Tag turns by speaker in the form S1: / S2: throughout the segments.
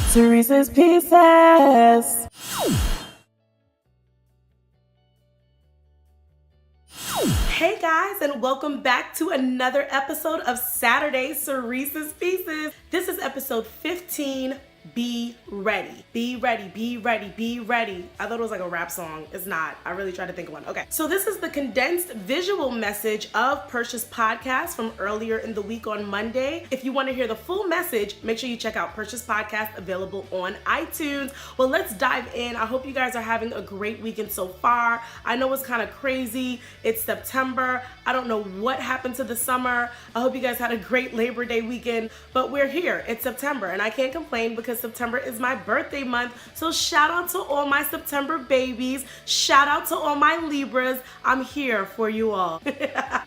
S1: Sirese's Pieces. Hey guys, and welcome back to another episode of Saturday Sirese's Pieces. This is episode 15. Be ready. Be ready. Be ready. Be ready. I thought it was like a rap song. It's not. I really tried to think of one. Okay. So this is the condensed visual message of Percia's podcast from earlier in the week on Monday. If you want to hear the full message, make sure you check out Percia's podcast, available on iTunes. Well, let's dive in. I hope you guys are having a great weekend so far. I know it's kind of crazy. It's September. I don't know what happened to the summer. I hope you guys had a great Labor Day weekend, but we're here. It's September and I can't complain because September is my birthday month. So shout out to all my September babies. Shout out to all my Libras. I'm here for you all.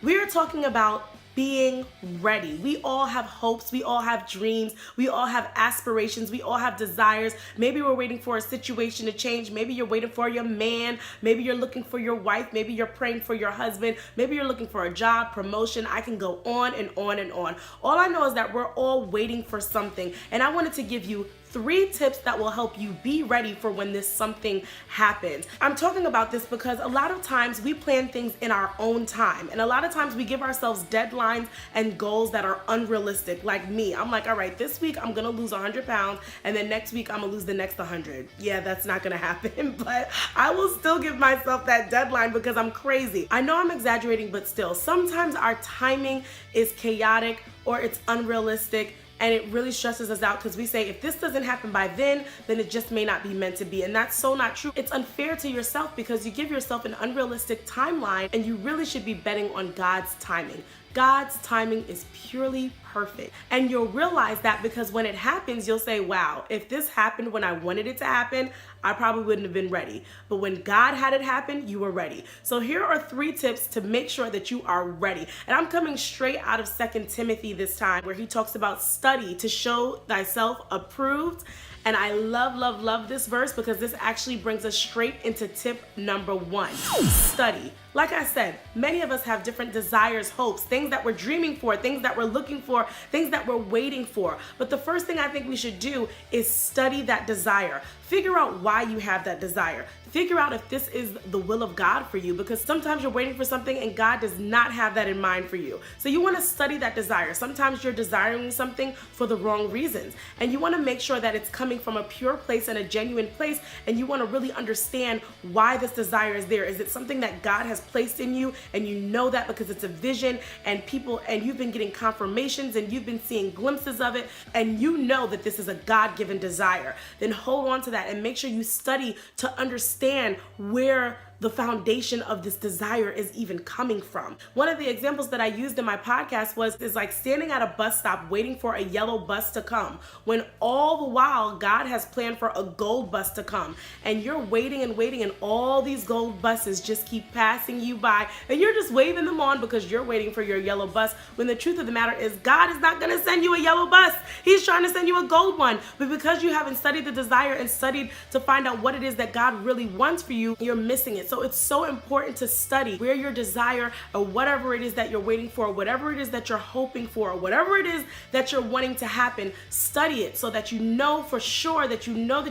S1: We are talking about being ready. We all have hopes, we all have dreams, we all have aspirations, we all have desires. Maybe we're waiting for a situation to change. Maybe you're waiting for your man, maybe you're looking for your wife, maybe you're praying for your husband, maybe you're looking for a job, promotion. I can go on and on and on. All I know is that we're all waiting for something, and I wanted to give you 3 tips that will help you be ready for when this something happens. I'm talking about this because a lot of times we plan things in our own time, and a lot of times we give ourselves deadlines and goals that are unrealistic. Like me, I'm like, all right, this week I'm gonna lose 100 pounds, and then next week I'm gonna lose the next 100. Yeah, that's not gonna happen, but I will still give myself that deadline because I'm crazy. I know I'm exaggerating, but still, sometimes our timing is chaotic or it's unrealistic. And it really stresses us out because we say, if this doesn't happen by then it just may not be meant to be. And that's so not true. It's unfair to yourself because you give yourself an unrealistic timeline, and you really should be betting on God's timing. God's timing is purely perfect. And you'll realize that because when it happens, you'll say, wow, if this happened when I wanted it to happen, I probably wouldn't have been ready. But when God had it happen, you were ready. So here are 3 tips to make sure that you are ready. And I'm coming straight out of 2 Timothy this time, where he talks about study to show thyself approved. And I love this verse because this actually brings us straight into tip number 1. Study. Like I said, many of us have different desires, hopes, things that we're dreaming for, things that we're looking for, things that we're waiting for. But the first thing I think we should do is study that desire. Figure out why you have that desire. Figure out if this is the will of God for you, because sometimes you're waiting for something and God does not have that in mind for you. So you want to study that desire. Sometimes you're desiring something for the wrong reasons, and you want to make sure that it's coming from a pure place and a genuine place, and you want to really understand why this desire is there. Is it something that God has placed in you, and you know that because it's a vision, and you've been getting confirmations and you've been seeing glimpses of it, and you know that this is a God-given desire? Then hold on to that and make sure you study to understand where the foundation of this desire is even coming from. One of the examples that I used in my podcast is like standing at a bus stop waiting for a yellow bus to come, when all the while God has planned for a gold bus to come, and you're waiting and all these gold buses just keep passing you by, and you're just waving them on because you're waiting for your yellow bus, when the truth of the matter is God is not gonna send you a yellow bus. He's trying to send you a gold one. But because you haven't studied the desire and studied to find out what it is that God really wants for you, you're missing it. So it's so important to study where your desire, or whatever it is that you're waiting for, whatever it is that you're hoping for, whatever it is that you're wanting to happen, study it so that you know for sure that you know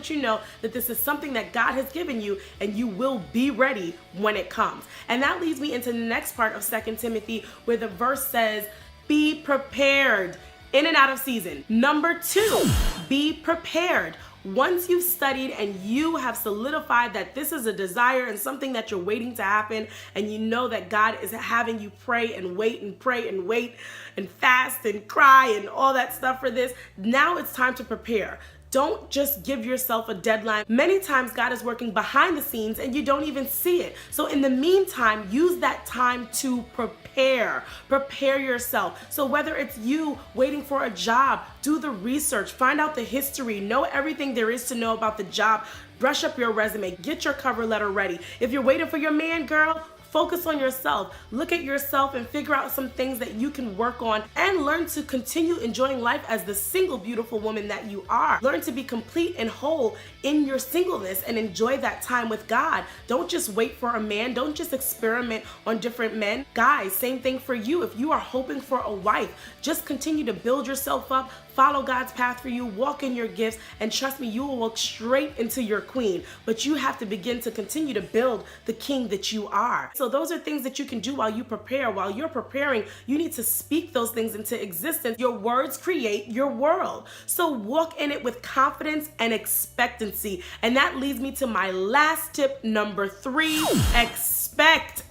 S1: that this is something that God has given you, and you will be ready when it comes. And that leads me into the next part of 2 Timothy, where the verse says, be prepared in and out of season. Number 2, be prepared. Once you've studied and you have solidified that this is a desire and something that you're waiting to happen, and you know that God is having you pray and wait and pray and wait and fast and cry and all that stuff for this, now it's time to prepare. Don't just give yourself a deadline. Many times God is working behind the scenes and you don't even see it. So in the meantime, use that time to prepare. Prepare yourself. So whether it's you waiting for a job, do the research, find out the history, know everything there is to know about the job, brush up your resume, get your cover letter ready. If you're waiting for your man, girl, Focus on yourself. Look at yourself and figure out some things that you can work on and learn to continue enjoying life as the single, beautiful woman that you are. Learn to be complete and whole in your singleness and enjoy that time with God. Don't just wait for a man. Don't just experiment on different men. Guys, same thing for you. If you are hoping for a wife, just continue to build yourself up. Follow God's path for you, walk in your gifts, and trust me, you will walk straight into your queen. But you have to begin to continue to build the king that you are. So those are things that you can do while you prepare. While you're preparing, you need to speak those things into existence. Your words create your world. So walk in it with confidence and expectancy. And that leads me to my last tip, number 3. Expect.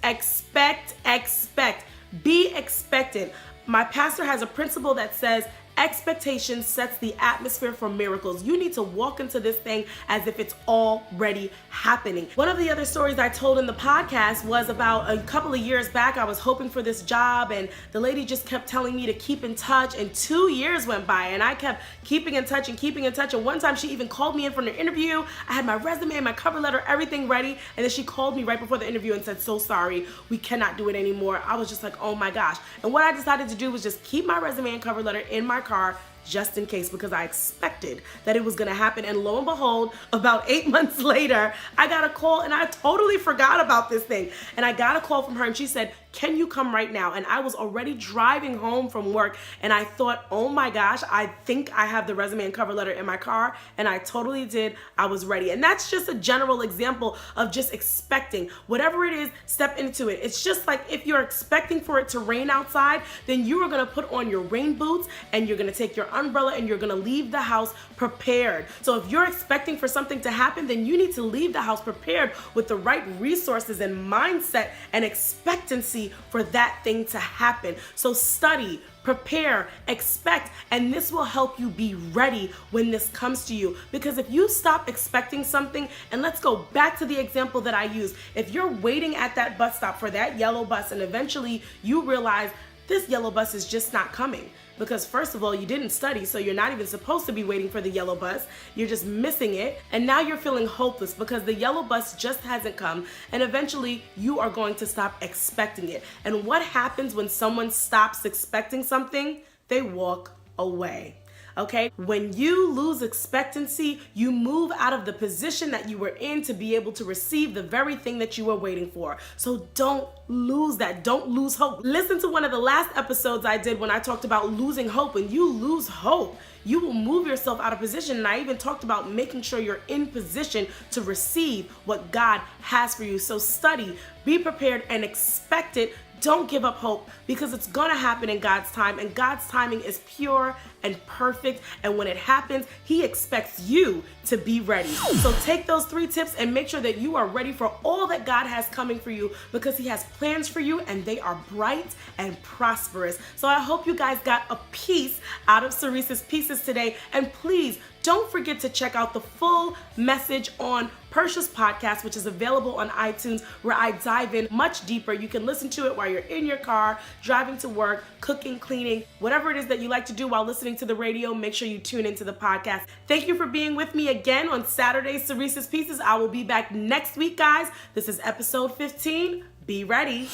S1: Be expectant. My pastor has a principle that says, expectation sets the atmosphere for miracles. You need to walk into this thing as if it's already happening. One of the other stories I told in the podcast was about a couple of years back. I was hoping for this job and the lady just kept telling me to keep in touch, and 2 years went by and I kept keeping in touch. And one time she even called me in for an interview. I had my resume, my cover letter, everything ready. And then she called me right before the interview and said, "So sorry, we cannot do it anymore." I was just like, oh my gosh. And what I decided to do was just keep my resume and cover letter in my car just in case, because I expected that it was going to happen. And lo and behold, about 8 months later, I got a call and I totally forgot about this thing. And I got a call from her and she said, "Can you come right now?" And I was already driving home from work and I thought, oh my gosh, I think I have the resume and cover letter in my car. And I totally did. I was ready. And that's just a general example of just expecting. Whatever it is, step into it. It's just like if you're expecting for it to rain outside, then you are going to put on your rain boots and you're going to take your umbrella and you're going to leave the house prepared. So if you're expecting for something to happen, then you need to leave the house prepared with the right resources and mindset and expectancy for that thing to happen. So study, prepare, expect, and this will help you be ready when this comes to you. Because if you stop expecting something, and let's go back to the example that I used, if you're waiting at that bus stop for that yellow bus and eventually you realize this yellow bus is just not coming, because first of all, you didn't study, so you're not even supposed to be waiting for the yellow bus. You're just missing it. And now you're feeling hopeless because the yellow bus just hasn't come. And eventually you are going to stop expecting it. And what happens when someone stops expecting something? They walk away. Okay? When you lose expectancy, you move out of the position that you were in to be able to receive the very thing that you were waiting for. So don't lose that. Don't lose hope. Listen to one of the last episodes I did when I talked about losing hope. When you lose hope, you will move yourself out of position. And I even talked about making sure you're in position to receive what God has for you. So study, be prepared, and expect it. Don't give up hope, because it's gonna happen in God's time, and God's timing is pure and perfect. And when it happens, He expects you to be ready. So take those 3 tips and make sure that you are ready for all that God has coming for you, because He has plans for you and they are bright and prosperous. So I hope you guys got a piece out of Sirece's pieces today. And please don't forget to check out the full message on Percia's podcast, which is available on iTunes, where I dive in much deeper. You can listen to it while you're in your car, driving to work, cooking, cleaning, whatever it is that you like to do while listening to the radio. Make sure you tune into the podcast. Thank you for being with me again on Saturday, Sirece's Pieces. I will be back next week, guys. This is episode 15. Be ready.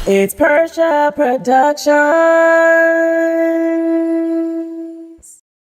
S1: It's Percia Production.